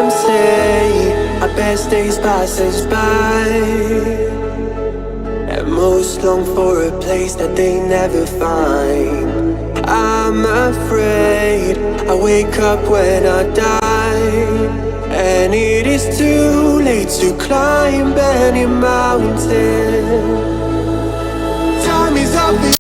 Some say our best days pass us by, and most long for a place that they never find. I'm afraid I wake up when I die, and it is too late to climb any mountain. Time is up for